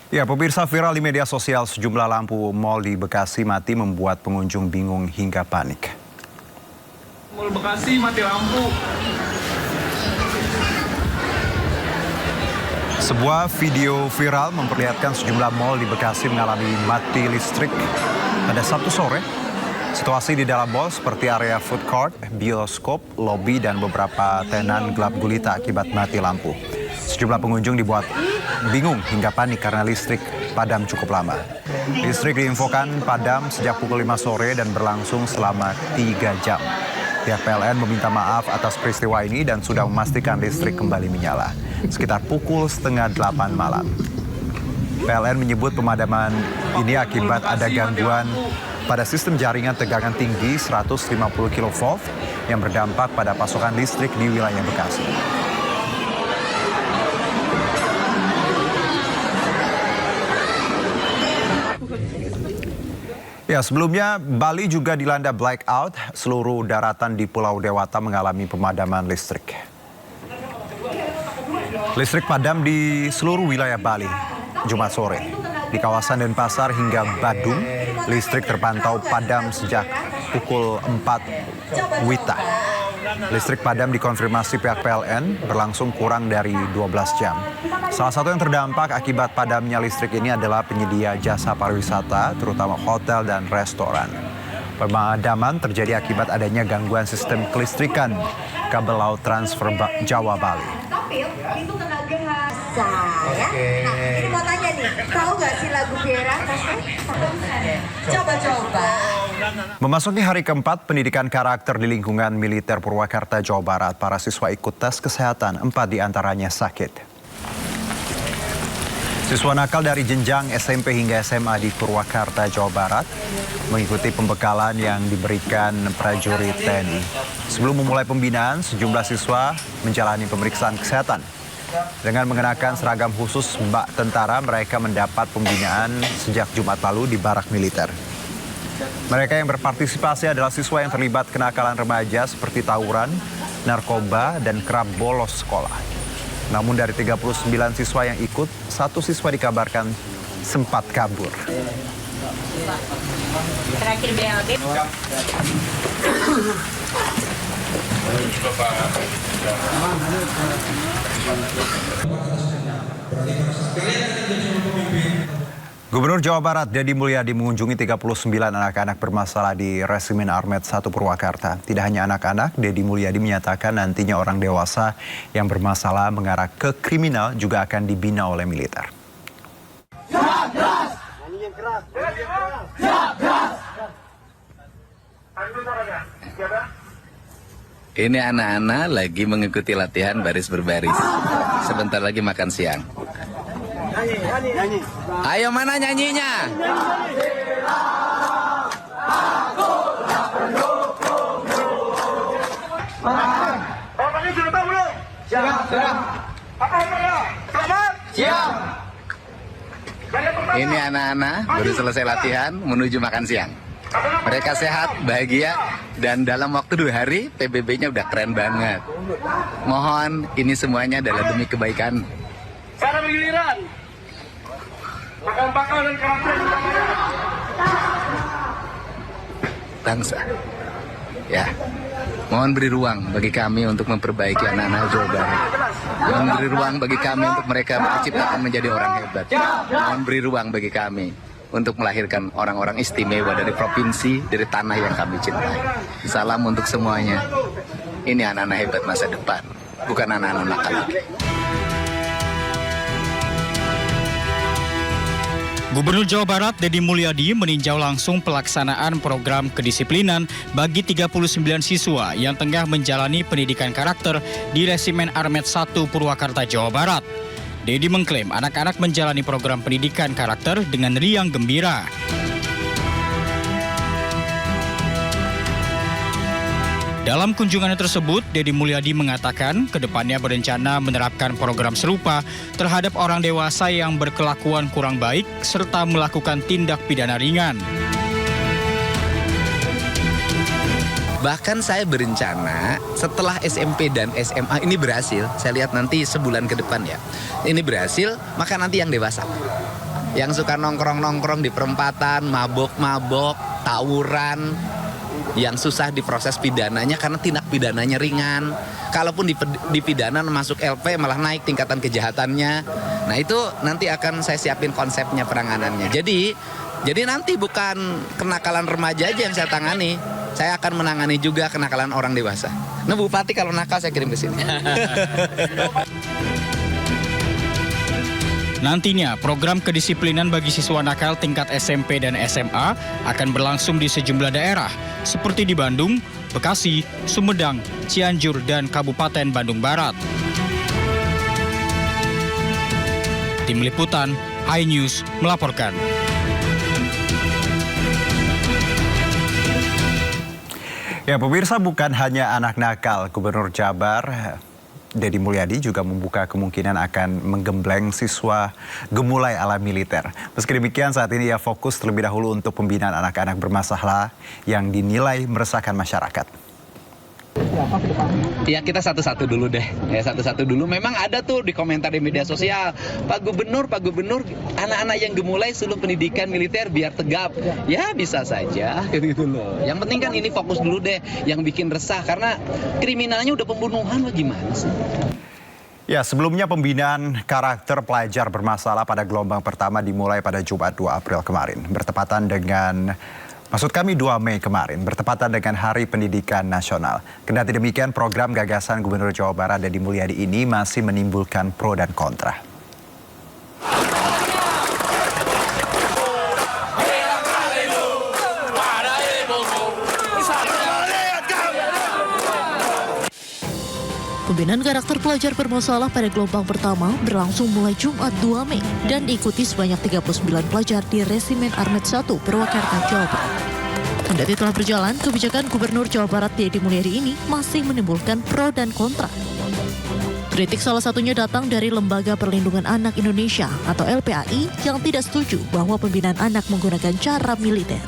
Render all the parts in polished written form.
Ya, pemirsa, viral di media sosial sejumlah lampu mal di Bekasi mati membuat pengunjung bingung hingga panik. Mal Bekasi mati lampu. Sebuah video viral memperlihatkan sejumlah mal di Bekasi mengalami mati listrik pada Sabtu sore. Situasi di dalam mal seperti area food court, bioskop, lobi, dan beberapa tenan gelap gulita akibat mati lampu. Sejumlah pengunjung dibuat bingung hingga panik karena listrik padam cukup lama. Listrik diinfokan padam sejak pukul 5 sore dan berlangsung selama 3 jam. Pihak PLN meminta maaf atas peristiwa ini dan sudah memastikan listrik kembali menyala sekitar pukul setengah 8 malam. PLN menyebut pemadaman ini akibat ada gangguan pada sistem jaringan tegangan tinggi 150 kV yang berdampak pada pasokan listrik di wilayah Bekasi. Ya, sebelumnya Bali juga dilanda blackout. Seluruh daratan di Pulau Dewata mengalami pemadaman listrik. Listrik padam di seluruh wilayah Bali Jumat sore. Di kawasan Denpasar hingga Badung, listrik terpantau padam sejak pukul 4 WITA. Listrik padam dikonfirmasi pihak PLN berlangsung kurang dari 12 jam. Salah satu yang terdampak akibat padamnya listrik ini adalah penyedia jasa pariwisata, terutama hotel dan restoran. Pemadaman terjadi akibat adanya gangguan sistem kelistrikan kabel laut transfer Jawa Bali. Itu tenaga saya. Nah, ini mau tanya nih, tahu nggak sih lagu Viera? Coba-coba. Memasuki hari keempat pendidikan karakter di lingkungan militer Purwakarta, Jawa Barat, para siswa ikut tes kesehatan, 4 diantaranya sakit. Siswa nakal dari jenjang SMP hingga SMA di Purwakarta, Jawa Barat mengikuti pembekalan yang diberikan prajurit TNI. Sebelum memulai pembinaan, sejumlah siswa menjalani pemeriksaan kesehatan. Dengan mengenakan seragam khusus bak tentara, mereka mendapat pembinaan sejak Jumat lalu di barak militer. Mereka yang berpartisipasi adalah siswa yang terlibat kenakalan remaja seperti tawuran, narkoba, dan kerap bolos sekolah. Namun dari 39 siswa yang ikut, 1 siswa dikabarkan sempat kabur. Terakhir BLB. Gubernur Jawa Barat Deddy Mulyadi mengunjungi 39 anak-anak bermasalah di Resimen Armet 1 Purwakarta. Tidak hanya anak-anak, Deddy Mulyadi menyatakan nantinya orang dewasa yang bermasalah mengarah ke kriminal juga akan dibina oleh militer. Ini anak-anak lagi mengikuti latihan baris berbaris. Sebentar lagi makan siang. Ayo, mana nyanyinya? Bapaknya sudah tahu belum? Siap. Apa ya? Selamat. Siap. Ini anak-anak baru selesai latihan menuju makan siang. Mereka sehat, bahagia, dan dalam waktu 2 hari PBB-nya udah keren banget. Mohon ini semuanya adalah demi kebaikan Para bergiliran. Bakal dan karakter bangsa. Ya, mohon beri ruang bagi kami untuk memperbaiki anak-anak Jawa Barat. Mohon beri ruang bagi kami untuk mereka menciptakan menjadi orang hebat. Mohon beri ruang bagi kami untuk melahirkan orang-orang istimewa dari provinsi, dari tanah yang kami cintai. Salam untuk semuanya. Ini anak-anak hebat masa depan, bukan anak-anak nakal lagi. Gubernur Jawa Barat Deddy Mulyadi meninjau langsung pelaksanaan program kedisiplinan bagi 39 siswa yang tengah menjalani pendidikan karakter di Resimen Armet 1 Purwakarta, Jawa Barat. Deddy mengklaim anak-anak menjalani program pendidikan karakter dengan riang gembira. Dalam kunjungannya tersebut, Deddy Mulyadi mengatakan kedepannya berencana menerapkan program serupa terhadap orang dewasa yang berkelakuan kurang baik serta melakukan tindak pidana ringan. Bahkan saya berencana setelah SMP dan SMA ini berhasil, saya lihat nanti sebulan ke depan ya, ini berhasil, maka nanti yang dewasa. Yang suka nongkrong-nongkrong di perempatan, mabok-mabok, tawuran, yang susah diproses pidananya karena tindak pidananya ringan. Kalaupun dipidana masuk LP malah naik tingkatan kejahatannya. Nah itu nanti akan saya siapin konsepnya penanganannya. Jadi nanti bukan kenakalan remaja aja yang saya tangani. Saya akan menangani juga kenakalan orang dewasa. Nah Bupati kalau nakal saya kirim ke sini. Nantinya, program kedisiplinan bagi siswa nakal tingkat SMP dan SMA akan berlangsung di sejumlah daerah, seperti di Bandung, Bekasi, Sumedang, Cianjur, dan Kabupaten Bandung Barat. Tim Liputan, iNews melaporkan. Ya, pemirsa, bukan hanya anak nakal, Gubernur Jabar Deddy Mulyadi juga membuka kemungkinan akan menggembleng siswa gemulai ala militer. Meski demikian, saat ini ia fokus terlebih dahulu untuk pembinaan anak-anak bermasalah yang dinilai meresahkan masyarakat. Ya kita satu-satu dulu deh, ya satu-satu dulu. Memang ada tuh di komentar di media sosial, Pak Gubernur, anak-anak yang gemulai suruh pendidikan militer biar tegap. Ya bisa saja, gitu loh. Yang penting kan ini fokus dulu deh, yang bikin resah karena kriminalnya udah pembunuhan, gimana sih? Ya, sebelumnya pembinaan karakter pelajar bermasalah pada gelombang pertama dimulai pada Jumat 2 April kemarin, Maksud kami 2 Mei kemarin, bertepatan dengan Hari Pendidikan Nasional. Kendati demikian, program gagasan Gubernur Jawa Barat Deddy Mulyadi ini masih menimbulkan pro dan kontra. Pembinaan karakter pelajar bermasalah pada gelombang pertama berlangsung mulai Jumat 2 Mei dan diikuti sebanyak 39 pelajar di Resimen Armet 1 Purwakarta, Jawa Barat. Kendati telah berjalan, kebijakan Gubernur Jawa Barat Deddy Mulyadi ini masih menimbulkan pro dan kontra. Kritik salah satunya datang dari Lembaga Perlindungan Anak Indonesia atau LPAI yang tidak setuju bahwa pembinaan anak menggunakan cara militer.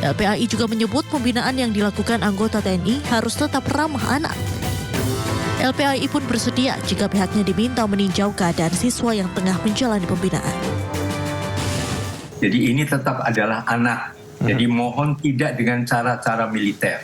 LPAI juga menyebut pembinaan yang dilakukan anggota TNI harus tetap ramah anak. LPAI pun bersedia jika pihaknya diminta meninjau keadaan siswa yang tengah menjalani pembinaan. Jadi ini tetap adalah anak. Jadi mohon tidak dengan cara-cara militer.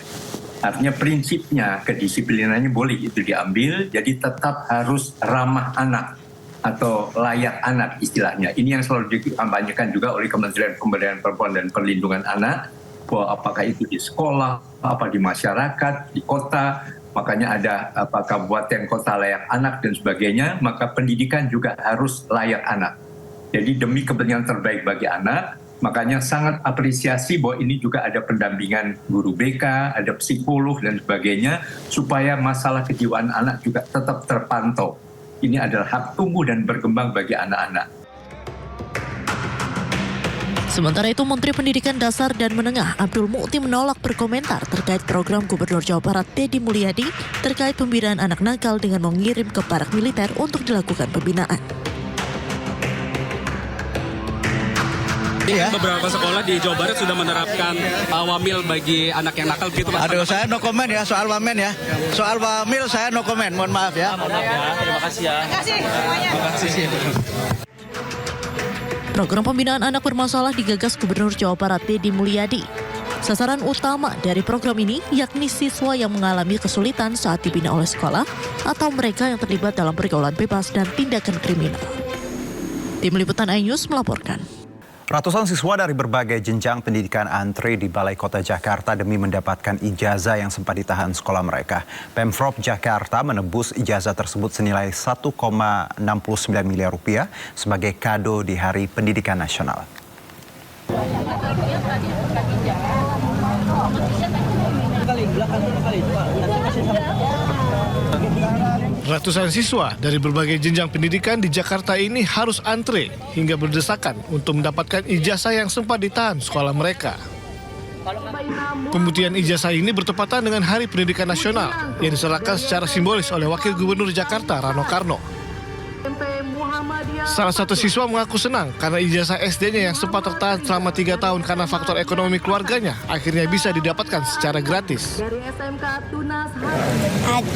Artinya prinsipnya kedisiplinannya boleh itu diambil, jadi tetap harus ramah anak atau layak anak istilahnya. Ini yang selalu dikampanyekan juga oleh Kementerian Pemberdayaan Perempuan dan Perlindungan Anak, bahwa apakah itu di sekolah, apa di masyarakat, di kota, makanya ada kabupaten kota layak anak dan sebagainya, maka pendidikan juga harus layak anak. Jadi demi kepentingan terbaik bagi anak, makanya sangat apresiasi bahwa ini juga ada pendampingan guru BK, ada psikolog dan sebagainya, supaya masalah kejiwaan anak juga tetap terpantau. Ini adalah hak tumbuh dan berkembang bagi anak-anak. Sementara itu, Menteri Pendidikan Dasar dan Menengah Abdul Mu'ti menolak berkomentar terkait program Gubernur Jawa Barat Deddy Mulyadi terkait pembinaan anak nakal dengan mengirim ke barak militer untuk dilakukan pembinaan. Beberapa sekolah di Jawa Barat sudah menerapkan wamil bagi anak yang nakal begitu, Pak. Aduh, saya no comment ya soal wamen ya. Soal wamil saya no comment, mohon maaf ya. Terima kasih ya. Terima kasih. Program pembinaan anak bermasalah digagas Gubernur Jawa Barat Deddy Mulyadi. Sasaran utama dari program ini yakni siswa yang mengalami kesulitan saat dibina oleh sekolah atau mereka yang terlibat dalam pergaulan bebas dan tindakan kriminal. Tim Liputan iNews melaporkan. Ratusan siswa dari berbagai jenjang pendidikan antre di Balai Kota Jakarta demi mendapatkan ijazah yang sempat ditahan sekolah mereka. Pemprov Jakarta menebus ijazah tersebut senilai 1,69 miliar rupiah sebagai kado di Hari Pendidikan Nasional. Ratusan siswa dari berbagai jenjang pendidikan di Jakarta ini harus antre hingga berdesakan untuk mendapatkan ijazah yang sempat ditahan sekolah mereka. Pembuktian ijazah ini bertepatan dengan Hari Pendidikan Nasional yang diserahkan secara simbolis oleh Wakil Gubernur Jakarta Rano Karno. Salah satu siswa mengaku senang karena ijazah SD-nya yang sempat tertahan selama 3 tahun karena faktor ekonomi keluarganya akhirnya bisa didapatkan secara gratis.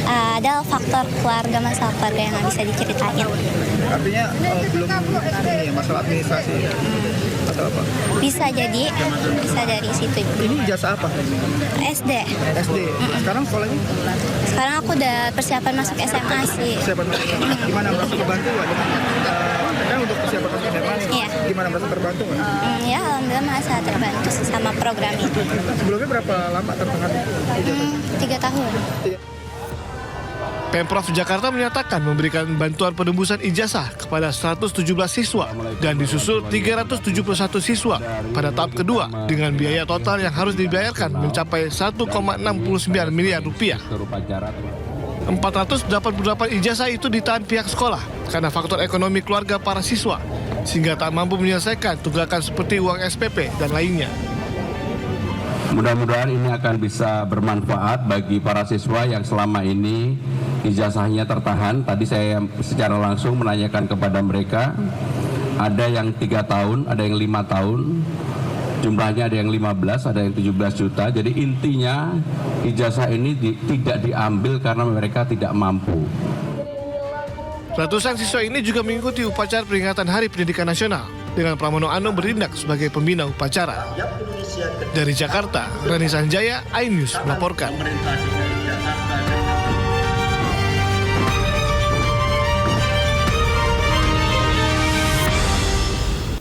Ada faktor keluarga, masalah keluarga yang nggak bisa diceritain. Artinya belum ini ya, masalah administrasi atau apa? Bisa jadi, bisa dari situ. Ini ijazah apa? SD. SD. Sekarang sekolahnya? Sekarang aku udah persiapan masuk SMA sih. Persiapan masuk SMA. Gimana merasa terbantu nggak kan untuk persiapan masuk SMA nih? Iya. Gimana merasa terbantu nggak? Ya, alhamdulillah merasa terbantu sih sama program itu. Sebelumnya berapa lama tertangkap ijazah? 3 tahun. Pemprov Jakarta menyatakan memberikan bantuan penembusan ijazah kepada 117 siswa dan disusul 371 siswa pada tahap kedua dengan biaya total yang harus dibayarkan mencapai 1,69 miliar rupiah. 488 ijazah itu ditahan pihak sekolah karena faktor ekonomi keluarga para siswa sehingga tak mampu menyelesaikan tunggakan seperti uang SPP dan lainnya. Mudah-mudahan ini akan bisa bermanfaat bagi para siswa yang selama ini ijazahnya tertahan. Tadi saya secara langsung menanyakan kepada mereka, ada yang 3 tahun, ada yang 5 tahun, jumlahnya ada yang 15, ada yang 17 juta. Jadi intinya ijazah ini tidak diambil karena mereka tidak mampu. Ratusan siswa ini juga mengikuti upacara peringatan Hari Pendidikan Nasional dengan Pramono Anung bertindak sebagai pembina upacara. Dari Jakarta, Rani Sanjaya, iNews melaporkan.